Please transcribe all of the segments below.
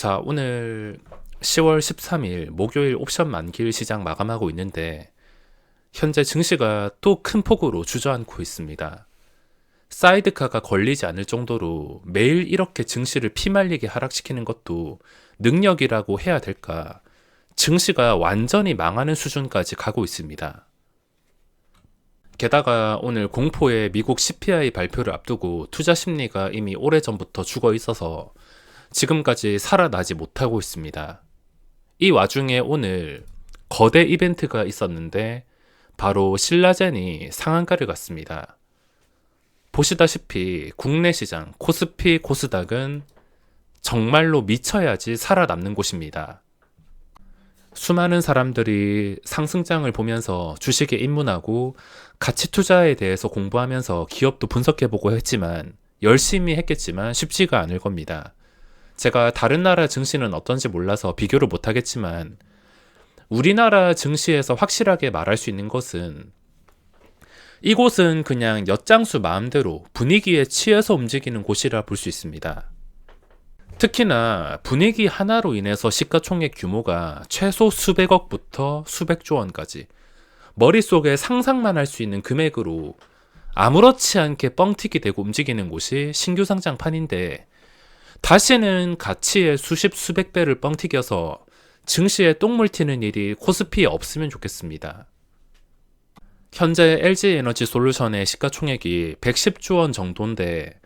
자, 오늘 10월 13일 목요일 옵션 만기일 시장 마감하고 있는데 현재 증시가 또 큰 폭으로 주저앉고 있습니다. 사이드카가 걸리지 않을 정도로 매일 이렇게 증시를 피말리게 하락시키는 것도 능력이라고 해야 될까? 증시가 완전히 망하는 수준까지 가고 있습니다. 게다가 오늘 공포의 미국 CPI 발표를 앞두고 투자 심리가 이미 오래전부터 죽어 있어서 지금까지 살아나지 못하고 있습니다. 이 와중에 오늘 거대 이벤트가 있었는데 바로 신라젠이 상한가를 갔습니다. 보시다시피 국내 시장 코스피 코스닥은 정말로 미쳐야지 살아남는 곳입니다. 수많은 사람들이 상승장을 보면서 주식에 입문하고 가치 투자에 대해서 공부하면서 기업도 분석해보고 했지만 열심히 했겠지만 쉽지가 않을 겁니다. 제가 다른 나라 증시는 어떤지 몰라서 비교를 못하겠지만 우리나라 증시에서 확실하게 말할 수 있는 것은 이곳은 그냥 엿장수 마음대로 분위기에 취해서 움직이는 곳이라 볼 수 있습니다. 특히나 분위기 하나로 인해서 시가총액 규모가 최소 수백억부터 수백조 원까지 머릿속에 상상만 할 수 있는 금액으로 아무렇지 않게 뻥튀기 되고 움직이는 곳이 신규 상장판인데 다시는 가치의 수십 수백 배를 뻥튀겨서 증시에 똥물 튀는 일이 코스피에 없으면 좋겠습니다. 현재 LG에너지솔루션의 시가총액이 110조 원 정도인데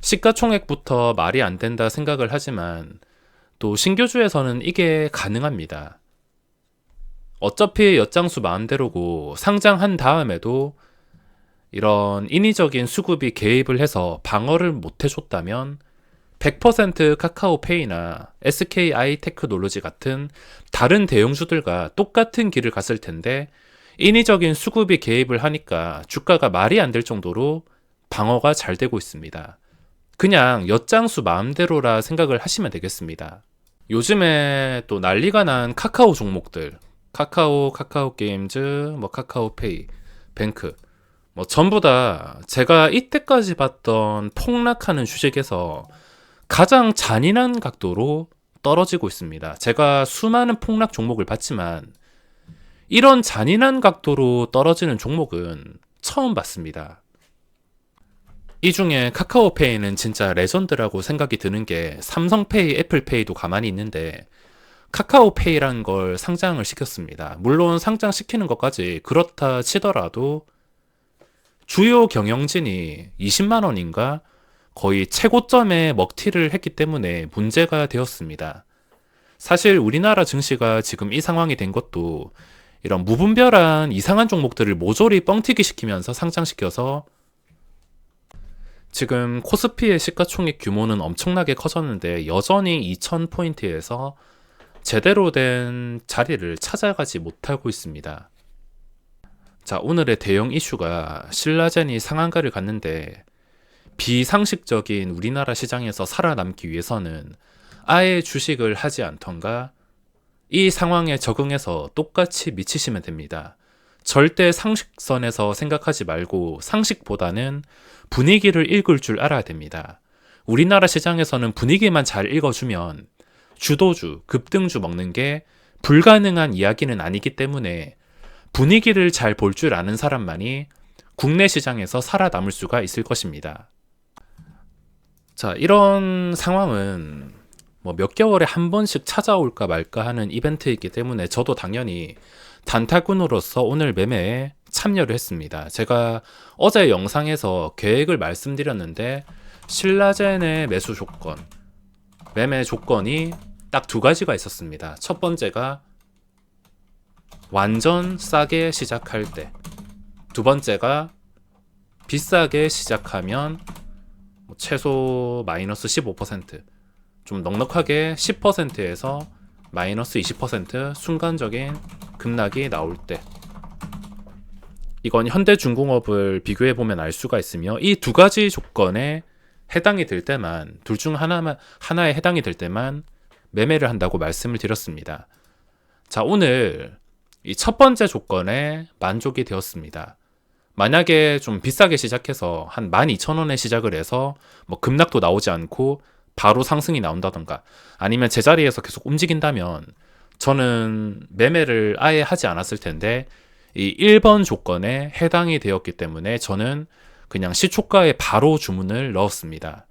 시가총액부터 말이 안 된다 생각을 하지만 또 신규주에서는 이게 가능합니다. 어차피 엿장수 마음대로고 상장한 다음에도 이런 인위적인 수급이 개입을 해서 방어를 못 해줬다면 100% 카카오페이나 SKI테크놀로지 같은 다른 대형주들과 똑같은 길을 갔을 텐데 인위적인 수급이 개입을 하니까 주가가 말이 안 될 정도로 방어가 잘 되고 있습니다. 그냥 엿장수 마음대로라 생각을 하시면 되겠습니다. 요즘에 또 난리가 난 카카오 종목들, 카카오게임즈, 카카오페이, 뱅크 전부 다 제가 이때까지 봤던 폭락하는 주식에서 가장 잔인한 각도로 떨어지고 있습니다. 제가 수많은 폭락 종목을 봤지만 이런 잔인한 각도로 떨어지는 종목은 처음 봤습니다. 이 중에 카카오페이는 진짜 레전드라고 생각이 드는 게 삼성페이, 애플페이도 가만히 있는데 카카오페이라는 걸 상장을 시켰습니다. 물론 상장시키는 것까지 그렇다 치더라도 주요 경영진이 20만 원인가 거의 최고점에 먹튀를 했기 때문에 문제가 되었습니다. 사실 우리나라 증시가 지금 이 상황이 된 것도 이런 무분별한 이상한 종목들을 모조리 뻥튀기 시키면서 상장시켜서 지금 코스피의 시가총액 규모는 엄청나게 커졌는데 여전히 2000포인트에서 제대로 된 자리를 찾아가지 못하고 있습니다. 자, 오늘의 대형 이슈가 신라젠이 상한가를 갔는데 비상식적인 우리나라 시장에서 살아남기 위해서는 아예 주식을 하지 않던가 이 상황에 적응해서 똑같이 미치시면 됩니다. 절대 상식선에서 생각하지 말고 상식보다는 분위기를 읽을 줄 알아야 됩니다. 우리나라 시장에서는 분위기만 잘 읽어주면 주도주, 급등주 먹는 게 불가능한 이야기는 아니기 때문에 분위기를 잘 볼 줄 아는 사람만이 국내 시장에서 살아남을 수가 있을 것입니다. 자, 이런 상황은 몇 개월에 한 번씩 찾아올까 말까 하는 이벤트이기 때문에 저도 당연히 단타꾼으로서 오늘 매매에 참여를 했습니다. 제가 어제 영상에서 계획을 말씀드렸는데 신라젠의 매수 조건, 매매 조건이 딱 두 가지가 있었습니다. 첫 번째가 완전 싸게 시작할 때, 두 번째가 비싸게 시작하면 최소 마이너스 15%, 좀 넉넉하게 10%에서 마이너스 20% 순간적인 급락이 나올 때, 이건 현대중공업을 비교해보면 알 수가 있으며 이 두 가지 조건에 해당이 될 때만, 둘 중 하나에 해당이 될 때만 매매를 한다고 말씀을 드렸습니다. 자, 오늘 이 첫 번째 조건에 만족이 되었습니다. 만약에 좀 비싸게 시작해서 한 12,000원에 시작을 해서 급락도 나오지 않고 바로 상승이 나온다던가 아니면 제자리에서 계속 움직인다면 저는 매매를 아예 하지 않았을 텐데 이 1번 조건에 해당이 되었기 때문에 저는 그냥 시초가에 바로 주문을 넣었습니다.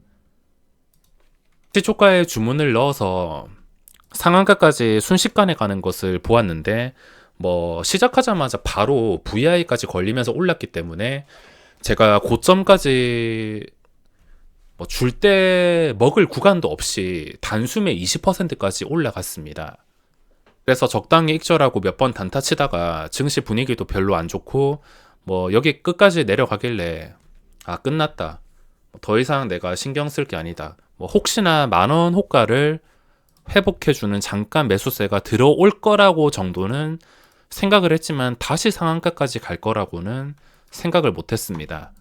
시초가에 주문을 넣어서 상한가까지 순식간에 가는 것을 보았는데 뭐 시작하자마자 바로 VI까지 걸리면서 올랐기 때문에 제가 고점까지 뭐 줄 때 먹을 구간도 없이 단숨에 20%까지 올라갔습니다. 그래서 적당히 익절하고 몇 번 단타 치다가 증시 분위기도 별로 안 좋고 뭐 여기 끝까지 내려가길래 아 끝났다. 더 이상 내가 신경 쓸 게 아니다. 뭐 혹시나 10,000원 호가를 회복해주는 잠깐 매수세가 들어올 거라고 정도는 생각을 했지만 다시 상한가까지 갈 거라고는 생각을 못했습니다.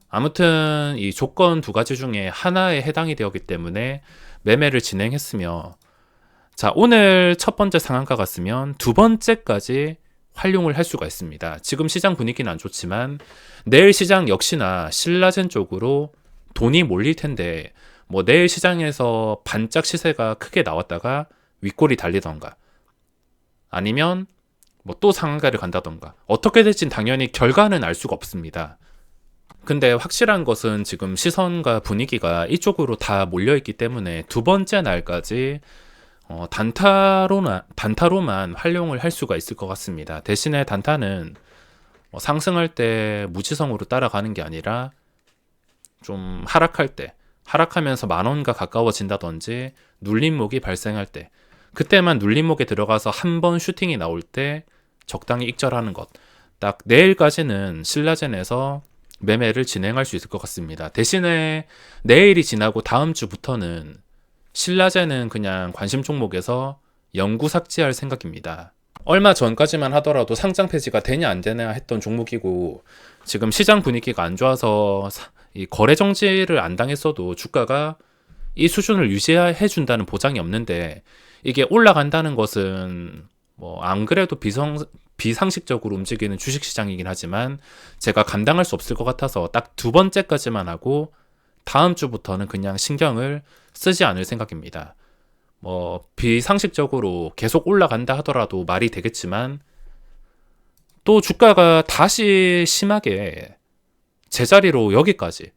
아무튼 이 조건 두 가지 중에 하나에 해당이 되었기 때문에 매매를 진행했으며 자 오늘 첫 번째 상한가 갔으면 두 번째까지 활용을 할 수가 있습니다. 지금 시장 분위기는 안 좋지만 내일 시장 역시나 신라젠 쪽으로 돈이 몰릴 텐데 뭐 내일 시장에서 반짝 시세가 크게 나왔다가 윗골이 달리던가 아니면 뭐 또 상한가를 간다던가 어떻게 될진 당연히 결과는 알 수가 없습니다. 근데 확실한 것은 지금 시선과 분위기가 이쪽으로 다 몰려있기 때문에 두 번째 날까지 단타로만 활용을 할 수가 있을 것 같습니다. 대신에 단타는 상승할 때 무지성으로 따라가는 게 아니라 좀 하락할 때 하락하면서 10,000원과 가까워진다든지 눌림목이 발생할 때 그때만 눌림목에 들어가서 한 번 슈팅이 나올 때 적당히 익절하는 것. 딱 내일까지는 신라젠에서 매매를 진행할 수 있을 것 같습니다. 대신에 내일이 지나고 다음 주부터는 신라젠은 그냥 관심 종목에서 영구 삭제할 생각입니다. 얼마 전까지만 하더라도 상장 폐지가 되냐 안 되냐 했던 종목이고 지금 시장 분위기가 안 좋아서 이 거래 정지를 안 당했어도 주가가 이 수준을 유지해 준다는 보장이 없는데 이게 올라간다는 것은 뭐 안 그래도 비상식적으로 움직이는 주식시장이긴 하지만 제가 감당할 수 없을 것 같아서 딱 두 번째까지만 하고 다음 주부터는 그냥 신경을 쓰지 않을 생각입니다. 뭐 비상식적으로 계속 올라간다 하더라도 말이 되겠지만 또 주가가 다시 심하게 제자리로 여기까지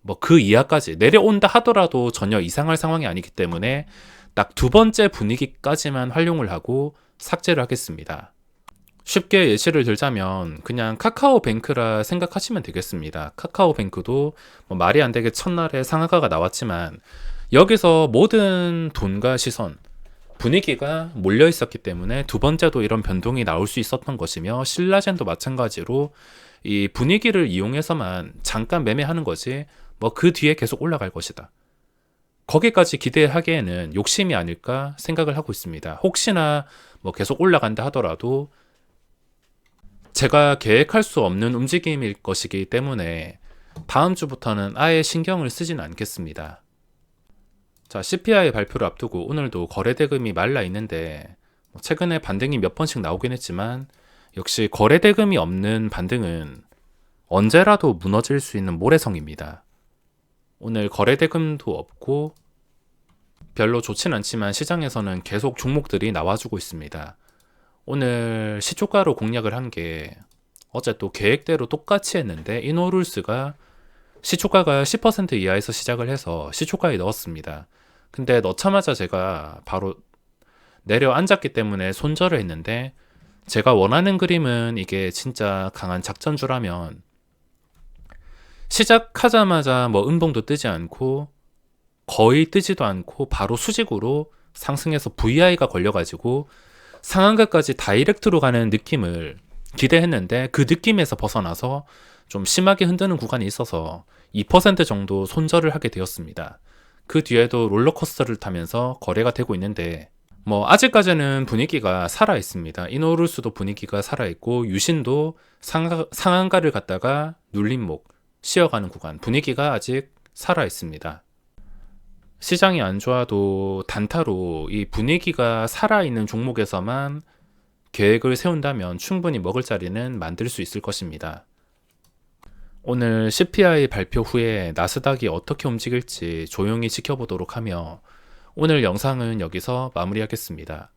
뭐 그 이하까지 내려온다 하더라도 전혀 이상할 상황이 아니기 때문에 딱 두 번째 분위기까지만 활용을 하고 삭제를 하겠습니다. 쉽게 예시를 들자면 그냥 카카오뱅크라 생각하시면 되겠습니다. 카카오뱅크도 뭐 말이 안 되게 첫날에 상한가가 나왔지만 여기서 모든 돈과 시선, 분위기가 몰려 있었기 때문에 두 번째도 이런 변동이 나올 수 있었던 것이며 신라젠도 마찬가지로 이 분위기를 이용해서만 잠깐 매매하는 거지 뭐 그 뒤에 계속 올라갈 것이다. 거기까지 기대하기에는 욕심이 아닐까 생각을 하고 있습니다. 혹시나 뭐 계속 올라간다 하더라도 제가 계획할 수 없는 움직임일 것이기 때문에 다음 주부터는 아예 신경을 쓰진 않겠습니다. 자, CPI 발표를 앞두고 오늘도 거래대금이 말라 있는데 최근에 반등이 몇 번씩 나오긴 했지만 역시 거래대금이 없는 반등은 언제라도 무너질 수 있는 모래성입니다. 오늘 거래대금도 없고 별로 좋진 않지만 시장에서는 계속 종목들이 나와주고 있습니다. 오늘 시초가로 공략을 한 게 어제 또 계획대로 똑같이 했는데 이노룰스가 시초가가 10% 이하에서 시작을 해서 시초가에 넣었습니다. 근데 넣자마자 제가 바로 내려앉았기 때문에 손절을 했는데 제가 원하는 그림은 이게 진짜 강한 작전주라면 시작하자마자 뭐 음봉도 뜨지 않고 거의 뜨지도 않고 바로 수직으로 상승해서 VI가 걸려가지고 상한가까지 다이렉트로 가는 느낌을 기대했는데 그 느낌에서 벗어나서 좀 심하게 흔드는 구간이 있어서 2% 정도 손절을 하게 되었습니다. 그 뒤에도 롤러코스터를 타면서 거래가 되고 있는데 뭐 아직까지는 분위기가 살아 있습니다. 이노룰스도 분위기가 살아 있고 유신도 상한가를 갔다가 눌림목 쉬어가는 구간 분위기가 아직 살아 있습니다. 시장이 안 좋아도 단타로 이 분위기가 살아있는 종목에서만 계획을 세운다면 충분히 먹을 자리는 만들 수 있을 것입니다. 오늘 CPI 발표 후에 나스닥이 어떻게 움직일지 조용히 지켜보도록 하며 오늘 영상은 여기서 마무리하겠습니다.